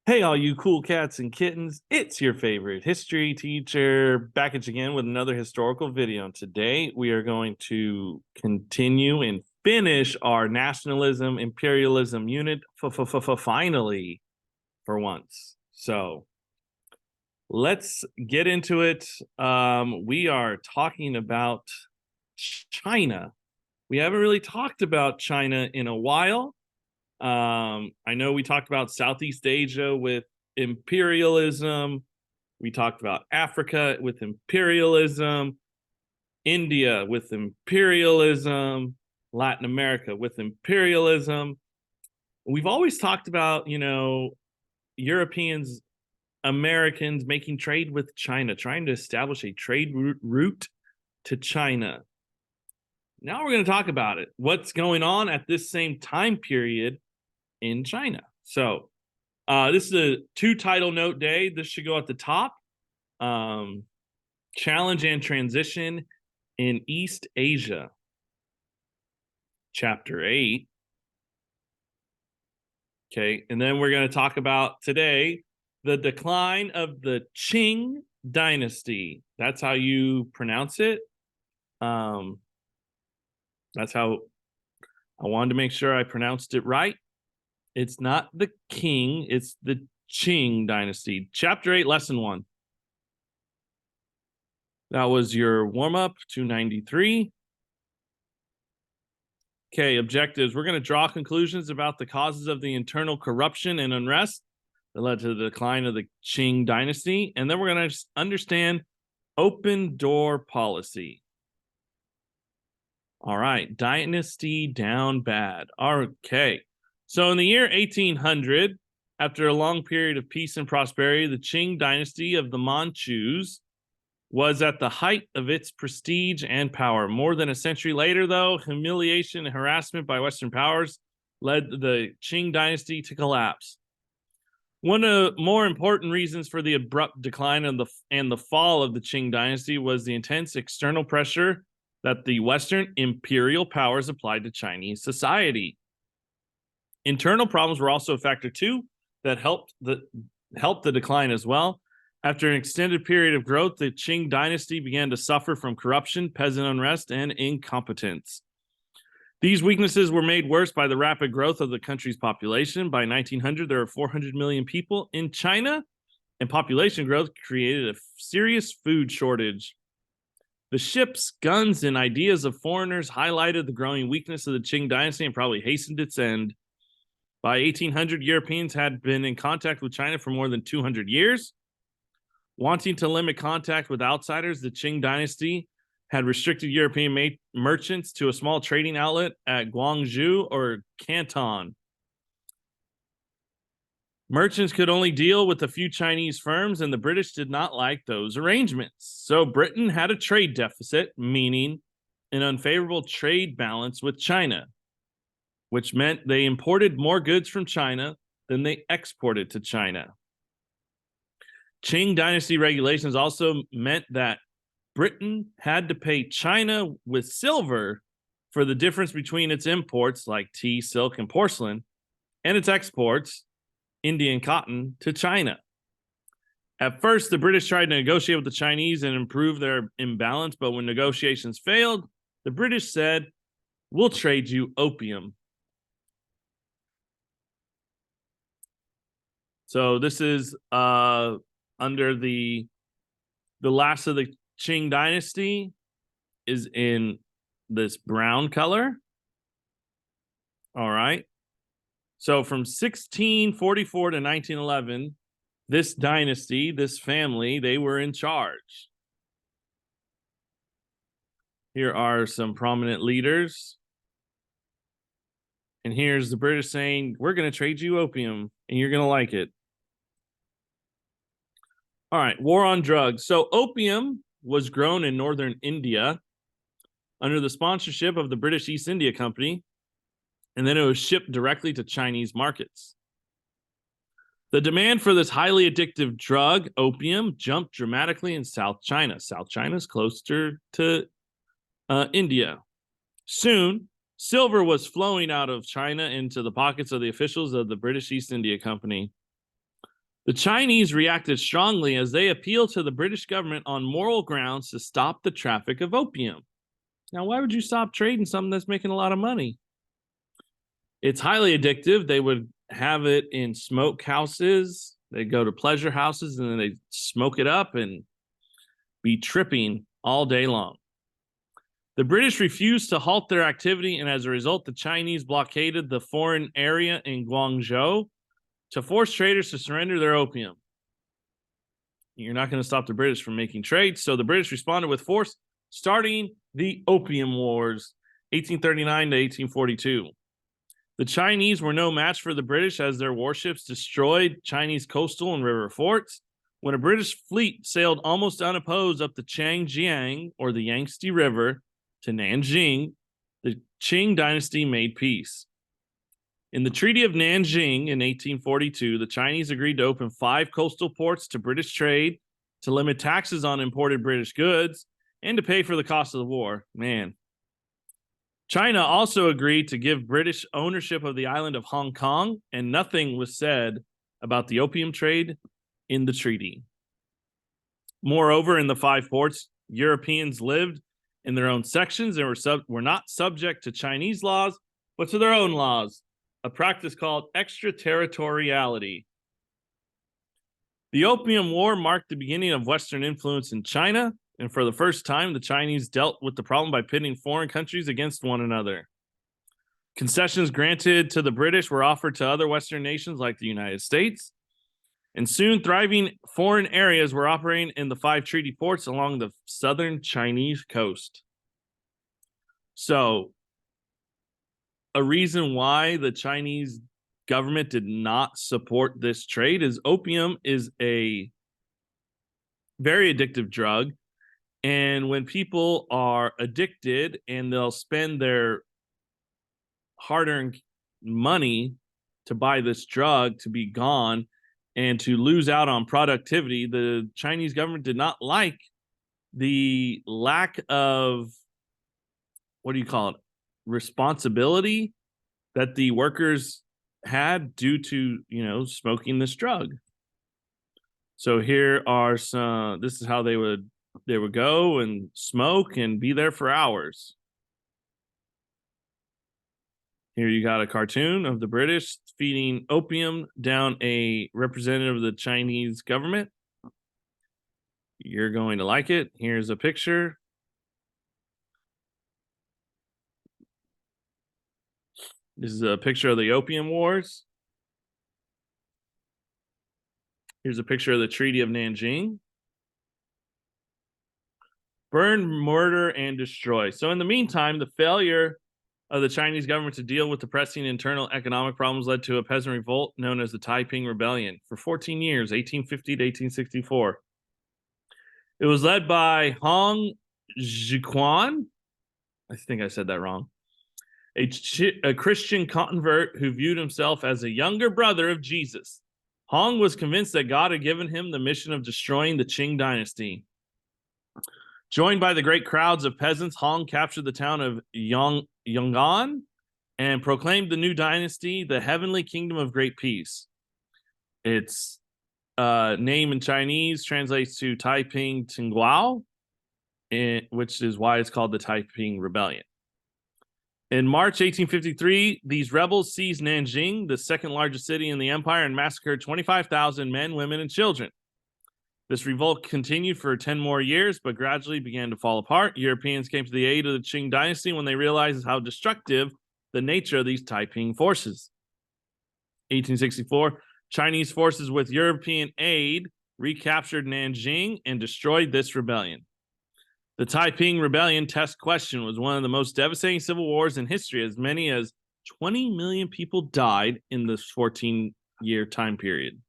Hey, all you cool cats and kittens, it's your favorite history teacher back at you again with another historical video. And today we are going to continue and finish our nationalism imperialism unit finally for once. So let's get into it. We are talking about China. We haven't really talked about China in a while. I know we talked about Southeast Asia with imperialism. We talked about Africa with imperialism, India with imperialism, Latin America with imperialism. We've always talked about, Europeans, Americans making trade with China, trying to establish a trade route to China. Now we're going to talk about it. What's going on at this same time period in China. So this is a 2 title note day. This should go at the top. Challenge and transition in East Asia. Chapter 8. Okay, and then we're going to talk about today the decline of the Qing dynasty. That's how you pronounce it. That's how I wanted to make sure I pronounced it right. It's not the king, it's the Qing dynasty. Chapter 8, lesson 1. That was your warm-up, 293. Okay, objectives. We're going to draw conclusions about the causes of the internal corruption and unrest that led to the decline of the Qing dynasty. And then we're going to understand open door policy. All right, dynasty down bad. Okay. So in the year 1800, after a long period of peace and prosperity, the Qing dynasty of the Manchus was at the height of its prestige and power. More than a century later, though, humiliation and harassment by Western powers led the Qing dynasty to collapse. One of the more important reasons for the abrupt decline and the fall of the Qing dynasty was the intense external pressure that the Western imperial powers applied to Chinese society. Internal problems were also a factor too that helped the decline as well. After an extended period of growth, the Qing dynasty began to suffer from corruption, peasant unrest, and incompetence. These weaknesses were made worse by the rapid growth of the country's population. By 1900, there were 400 million people in China, and population growth created a serious food shortage. The ships, guns, and ideas of foreigners highlighted the growing weakness of the Qing dynasty and probably hastened its end. By 1800, Europeans had been in contact with China for more than 200 years. Wanting to limit contact with outsiders, the Qing dynasty had restricted European merchants to a small trading outlet at Guangzhou or Canton. Merchants could only deal with a few Chinese firms, and the British did not like those arrangements. So Britain had a trade deficit, meaning an unfavorable trade balance with China, which meant they imported more goods from China than they exported to China. Qing dynasty regulations also meant that Britain had to pay China with silver for the difference between its imports, like tea, silk, and porcelain, and its exports, Indian cotton, to China. At first, the British tried to negotiate with the Chinese and improve their imbalance, but when negotiations failed, the British said, "We'll trade you opium." So this is under the last of the Qing dynasty is in this brown color. All right. So from 1644 to 1911, this dynasty, this family, they were in charge. Here are some prominent leaders. And here's the British saying, "We're going to trade you opium and you're going to like it." All right, war on drugs. So opium was grown in northern India under the sponsorship of the British East India Company, and then it was shipped directly to Chinese markets. The demand for this highly addictive drug, opium, jumped dramatically in South China. South China is closer to India. Soon, silver was flowing out of China into the pockets of the officials of the British East India Company. The Chinese reacted strongly as they appealed to the British government on moral grounds to stop the traffic of opium. Now, why would you stop trading something that's making a lot of money? It's highly addictive. They would have it in smoke houses. They'd go to pleasure houses and then they'd smoke it up and be tripping all day long. The British refused to halt their activity, and as a result, the Chinese blockaded the foreign area in Guangzhou to force traders to surrender their opium. You're not going to stop the British from making trades, so the British responded with force, starting the Opium Wars, 1839 to 1842. The Chinese were no match for the British as their warships destroyed Chinese coastal and river forts. When a British fleet sailed almost unopposed up the Changjiang, or the Yangtze River, to Nanjing, the Qing dynasty made peace. In the Treaty of Nanjing in 1842, the Chinese agreed to open 5 coastal ports to British trade, to limit taxes on imported British goods, and to pay for the cost of the war. Man. China also agreed to give British ownership of the island of Hong Kong, and nothing was said about the opium trade in the treaty. Moreover, in the 5 ports, Europeans lived in their own sections and were not subject to Chinese laws, but to their own laws, a practice called extraterritoriality. The Opium War marked the beginning of Western influence in China, and for the first time, the Chinese dealt with the problem by pitting foreign countries against one another. Concessions granted to the British were offered to other Western nations like the United States, and soon thriving foreign areas were operating in the 5 treaty ports along the southern Chinese coast. So, a reason why the Chinese government did not support this trade is opium is a very addictive drug. And when people are addicted and they'll spend their hard-earned money to buy this drug to be gone and to lose out on productivity, the Chinese government did not like the lack of, what do you call it, responsibility that the workers had due to, smoking this drug. So here are some, this is how they would go and smoke and be there for hours. Here you got a cartoon of the British feeding opium down a representative of the Chinese government. You're going to like it. Here's a picture. This is a picture of the Opium Wars. Here's a picture of the Treaty of Nanjing. Burn, murder, and destroy. So in the meantime, the failure of the Chinese government to deal with the pressing internal economic problems led to a peasant revolt known as the Taiping Rebellion for 14 years, 1850 to 1864. It was led by Hong Jiquan. I think I said that wrong. A Christian convert who viewed himself as a younger brother of Jesus. Hong was convinced that God had given him the mission of destroying the Qing dynasty. Joined by the great crowds of peasants, Hong captured the town of Yong'an and proclaimed the new dynasty the Heavenly Kingdom of Great Peace. Its name in Chinese translates to Taiping Tingguao, which is why it's called the Taiping Rebellion. In March 1853, these rebels seized Nanjing, the second largest city in the empire, and massacred 25,000 men, women, and children. This revolt continued for 10 more years, but gradually began to fall apart. Europeans came to the aid of the Qing dynasty when they realized how destructive the nature of these Taiping forces. 1864, Chinese forces with European aid recaptured Nanjing and destroyed this rebellion. The Taiping Rebellion test question was one of the most devastating civil wars in history. As many as 20 million people died in this 14-year time period.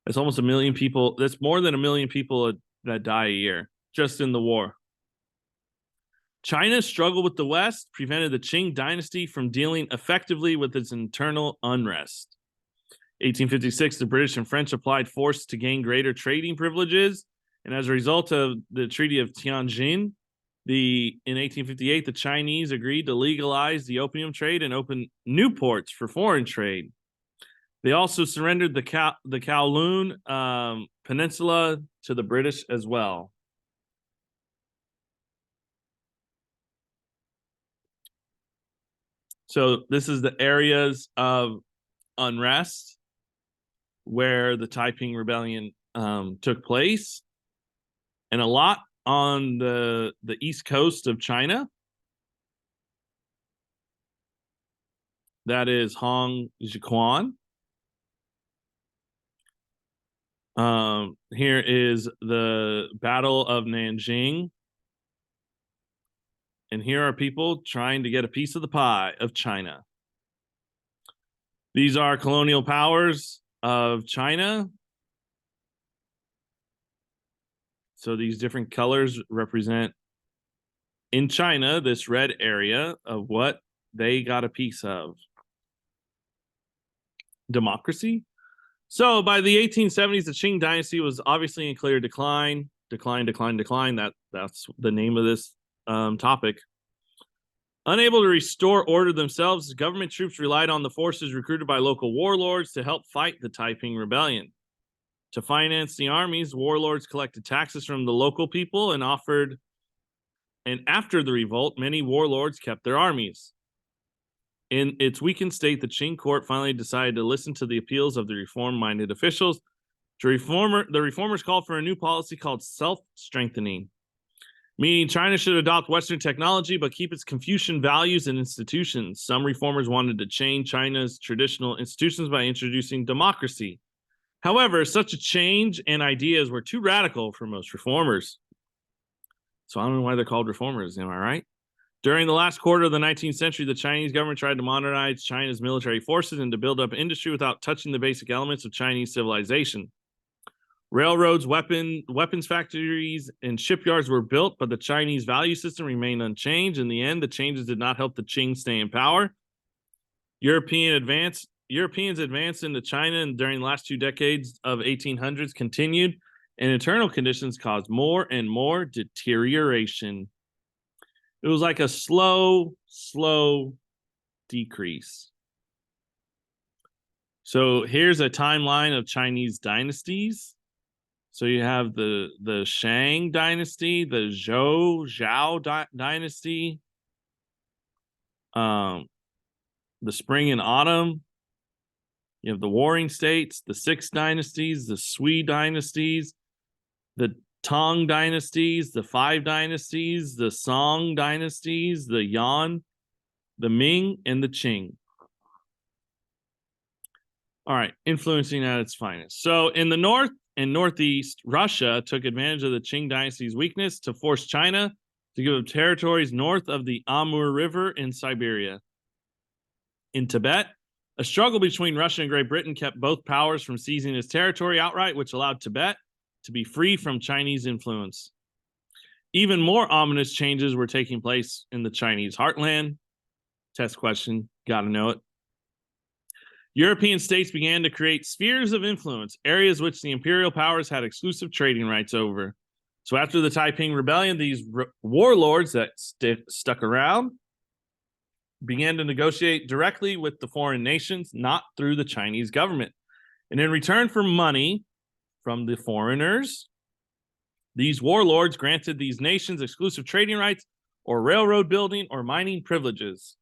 That's almost 1 million people. That's more than 1 million people that die a year just in the war. China's struggle with the West prevented the Qing dynasty from dealing effectively with its internal unrest. 1856, the British and French applied force to gain greater trading privileges. And as a result of the Treaty of Tianjin, in 1858, the Chinese agreed to legalize the opium trade and open new ports for foreign trade. They also surrendered the Kowloon Peninsula to the British as well. So this is the areas of unrest where the Taiping Rebellion took place, and a lot on the east coast of China. That is Hong Jiquan. Here is the Battle of Nanjing. And here are people trying to get a piece of the pie of China. These are colonial powers of China. So these different colors represent in China this red area of what they got a piece of. Democracy. So by the 1870s, the Qing dynasty was obviously in clear decline. Decline. That's the name of this topic. Unable to restore order themselves, government troops relied on the forces recruited by local warlords to help fight the Taiping Rebellion. To finance the armies, warlords collected taxes from the local people and after the revolt, many warlords kept their armies. In its weakened state, the Qing court finally decided to listen to the appeals of the reform-minded officials. The reformers called for a new policy called self-strengthening, meaning China should adopt Western technology but keep its Confucian values and institutions. Some reformers wanted to change China's traditional institutions by introducing democracy. However, such a change and ideas were too radical for most reformers. So I don't know why they're called reformers, am I right? During the last quarter of the 19th century, the Chinese government tried to modernize China's military forces and to build up industry without touching the basic elements of Chinese civilization. Railroads, weapons factories, and shipyards were built, but the Chinese value system remained unchanged. In the end, the changes did not help the Qing stay in power. Europeans advanced into China, and during the last 2 decades of 1800s continued, and internal conditions caused more and more deterioration. It was like a slow decrease. So here's a timeline of Chinese dynasties. So you have the Shang dynasty, the Zhao dynasty, the spring and autumn. You have the warring states, the 6 dynasties, the Sui dynasties, the Tang dynasties, the 5 dynasties, the Song dynasties, the Yan, the Ming, and the Qing. All right, influencing at its finest. So in the north and northeast, Russia took advantage of the Qing dynasty's weakness to force China to give up territories north of the Amur River in Siberia. In Tibet, a struggle between Russia and Great Britain kept both powers from seizing its territory outright, which allowed Tibet to be free from Chinese influence. Even more ominous changes were taking place in the Chinese heartland. Test question, gotta know it. European states began to create spheres of influence, areas which the imperial powers had exclusive trading rights over. So after the Taiping Rebellion, these warlords that stuck around began to negotiate directly with the foreign nations, not through the Chinese government. And in return for money from the foreigners, these warlords granted these nations exclusive trading rights or railroad building or mining privileges.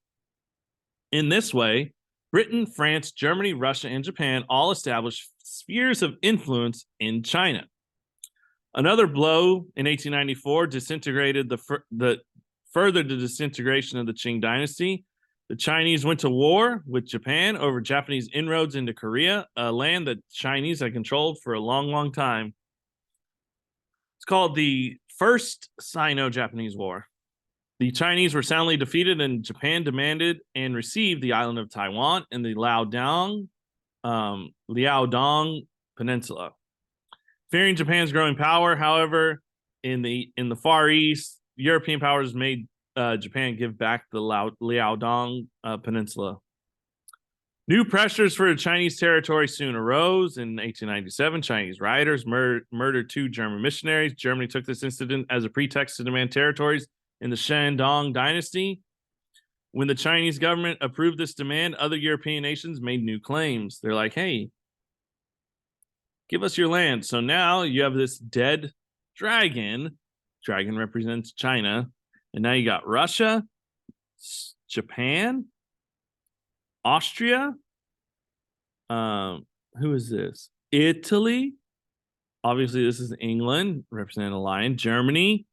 In this way, Britain, France, Germany, Russia, and Japan all established spheres of influence in China. Another blow in 1894 disintegrated further the disintegration of the Qing dynasty. The Chinese went to war with Japan over Japanese inroads into Korea, a land that Chinese had controlled for a long time. It's called the First Sino-Japanese War. The Chinese were soundly defeated, and Japan demanded and received the island of Taiwan and the Liaodong Peninsula. Fearing Japan's growing power, however, in the Far East, European powers made Japan give back the Liaodong Peninsula. New pressures for the Chinese territory soon arose. In 1897, Chinese rioters murdered 2 German missionaries. Germany took this incident as a pretext to demand territories in the Shandong dynasty. When the Chinese government approved this demand, other European nations made new claims. They're like, hey, give us your land. So now you have this dead dragon. Dragon represents China. And now you got Russia, Japan, Austria. Who is this? Italy. Obviously, this is England, representing a lion. Germany,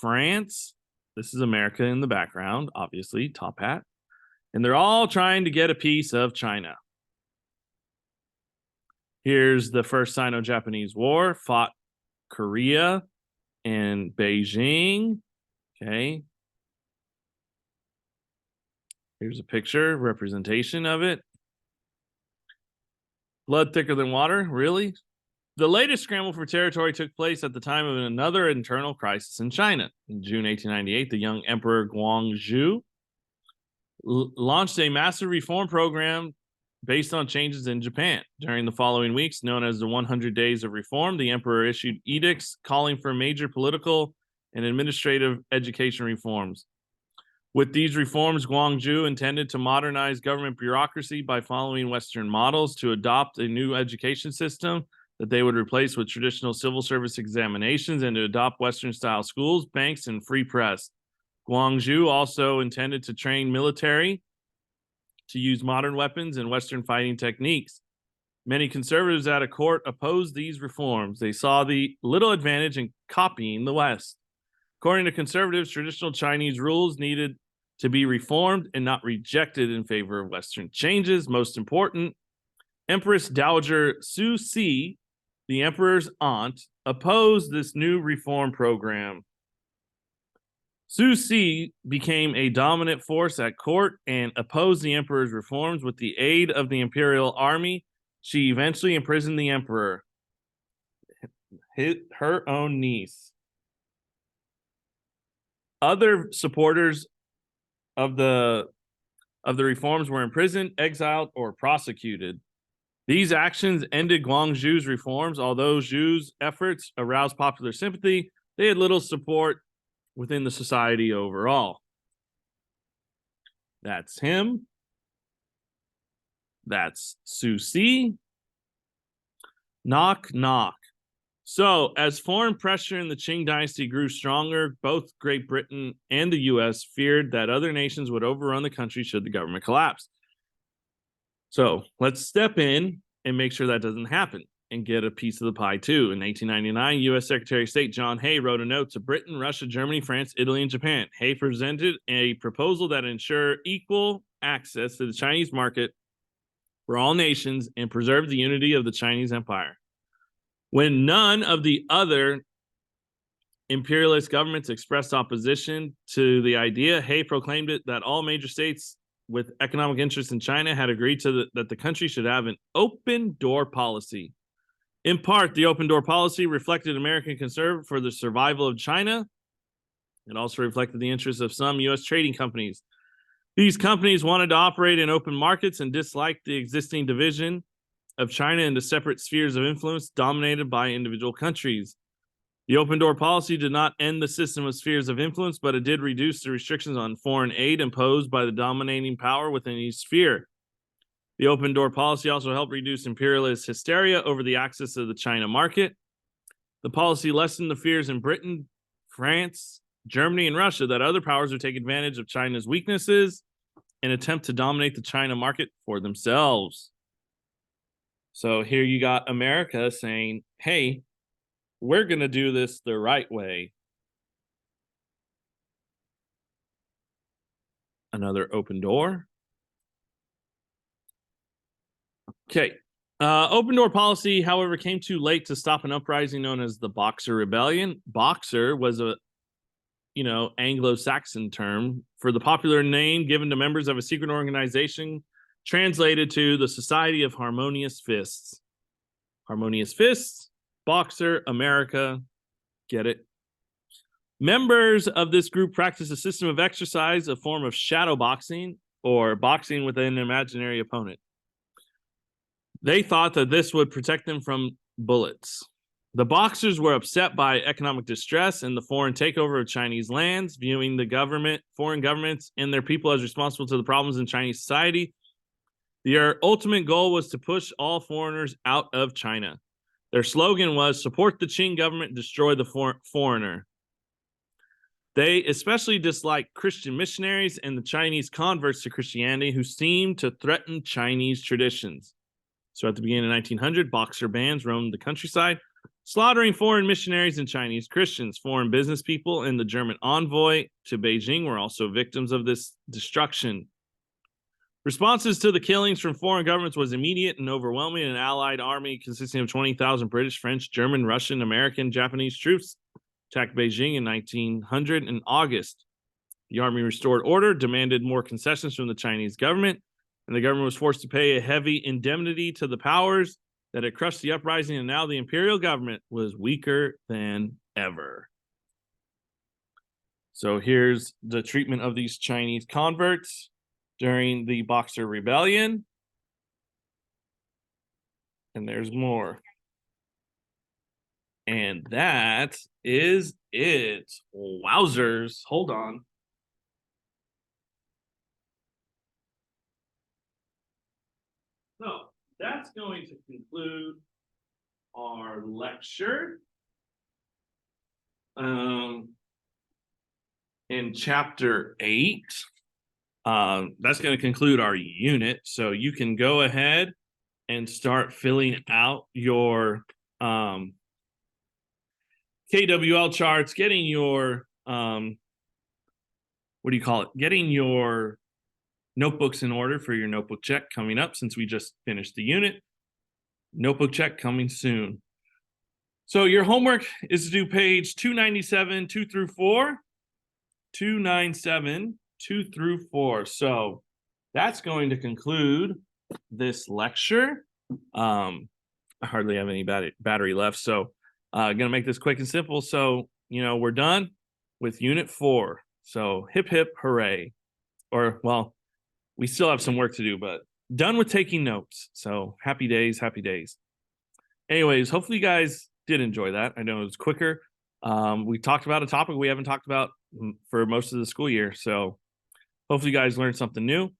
France. This is America in the background, obviously, top hat. And they're all trying to get a piece of China. Here's the first Sino-Japanese war, fought Korea and Beijing. Okay. Here's a picture, representation of it. Blood thicker than water, really? The latest scramble for territory took place at the time of another internal crisis in China. In June 1898, the young Emperor Guangxu launched a massive reform program based on changes in Japan. During the following weeks, known as the 100 Days of Reform, the emperor issued edicts calling for major political and administrative education reforms. With these reforms, Guangxu intended to modernize government bureaucracy by following Western models to adopt a new education system that they would replace with traditional civil service examinations and to adopt Western-style schools, banks, and free press. Guangxu also intended to train military to use modern weapons and Western fighting techniques. Many conservatives at a court opposed these reforms. They saw the little advantage in copying the West. According to conservatives, traditional Chinese rules needed to be reformed and not rejected in favor of Western changes. Most important, Empress Dowager Cixi, the emperor's aunt, opposed this new reform program. Cixi became a dominant force at court and opposed the emperor's reforms. With the aid of the imperial army, she eventually imprisoned the emperor, her own niece. Other supporters of the reforms were imprisoned, exiled, or prosecuted. These actions ended Guangxu's reforms. Although Zhu's efforts aroused popular sympathy, they had little support within the society overall. That's him. That's Cixi. Knock, knock. So, as foreign pressure in the Qing dynasty grew stronger, both Great Britain and the U.S. feared that other nations would overrun the country should the government collapse. So, let's step in and make sure that doesn't happen and get a piece of the pie too. In 1899, U.S. Secretary of State John Hay wrote a note to Britain, Russia, Germany, France, Italy, and Japan. Hay presented a proposal that ensured equal access to the Chinese market for all nations and preserve the unity of the Chinese Empire. When none of the other imperialist governments expressed opposition to the idea, Hay proclaimed it that all major states with economic interests in China had agreed to that the country should have an open door policy. In part, the open door policy reflected American concern for the survival of China. It also reflected the interests of some U.S. trading companies. These companies wanted to operate in open markets and disliked the existing division of China into separate spheres of influence dominated by individual countries. The open door policy did not end the system of spheres of influence, but it did reduce the restrictions on foreign aid imposed by the dominating power within each sphere. The open door policy also helped reduce imperialist hysteria over the access to the China market. The policy lessened the fears in Britain, France, Germany, and Russia that other powers would take advantage of China's weaknesses and attempt to dominate the China market for themselves. So here you got America saying, hey, we're going to do this the right way. Another open door. Okay. Open door policy, however, came too late to stop an uprising known as the Boxer Rebellion. Boxer was a, Anglo-Saxon term for the popular name given to members of a secret organization translated to the Society of Harmonious Fists. Harmonious Fists, Boxer, America, get it? Members of this group practice a system of exercise, a form of shadow boxing, or boxing with an imaginary opponent. They thought that this would protect them from bullets. The Boxers were upset by economic distress and the foreign takeover of Chinese lands, viewing the foreign governments, and their people as responsible to the problems in Chinese society. Their ultimate goal was to push all foreigners out of China. Their slogan was support the Qing government, destroy the foreigner. They especially disliked Christian missionaries and the Chinese converts to Christianity who seemed to threaten Chinese traditions. So at the beginning of 1900, Boxer bands roamed the countryside, slaughtering foreign missionaries and Chinese Christians. Foreign business people and the German envoy to Beijing were also victims of this destruction. Responses to the killings from foreign governments was immediate and overwhelming. An allied army consisting of 20,000 British, French, German, Russian, American, Japanese troops attacked Beijing in 1900 in August. The army restored order, demanded more concessions from the Chinese government, and the government was forced to pay a heavy indemnity to the powers that had crushed the uprising, and now the imperial government was weaker than ever. So here's the treatment of these Chinese converts during the Boxer Rebellion. And there's more. And that is it. Wowzers. Hold on. So that's going to conclude our lecture. In chapter 8. That's going to conclude our unit. So you can go ahead and start filling out your KWL charts, getting your getting your notebooks in order for your notebook check coming up, since we just finished the unit. Notebook check coming soon. So your homework is to do page 297, 2 through 4. 297, 2 through 4. So that's going to conclude this lecture. I hardly have any battery left, so I'm going to make this quick and simple. So, we're done with Unit 4. So hip, hip, hooray. Or, well, we still have some work to do, but done with taking notes. So happy days, happy days. Anyways, hopefully you guys did enjoy that. I know it was quicker. We talked about a topic we haven't talked about for most of the school year. So hopefully you guys learned something new.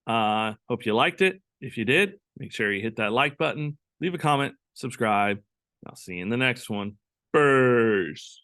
Hope you liked it. If you did, make sure you hit that like button, leave a comment, subscribe. I'll see you in the next one. Burrs.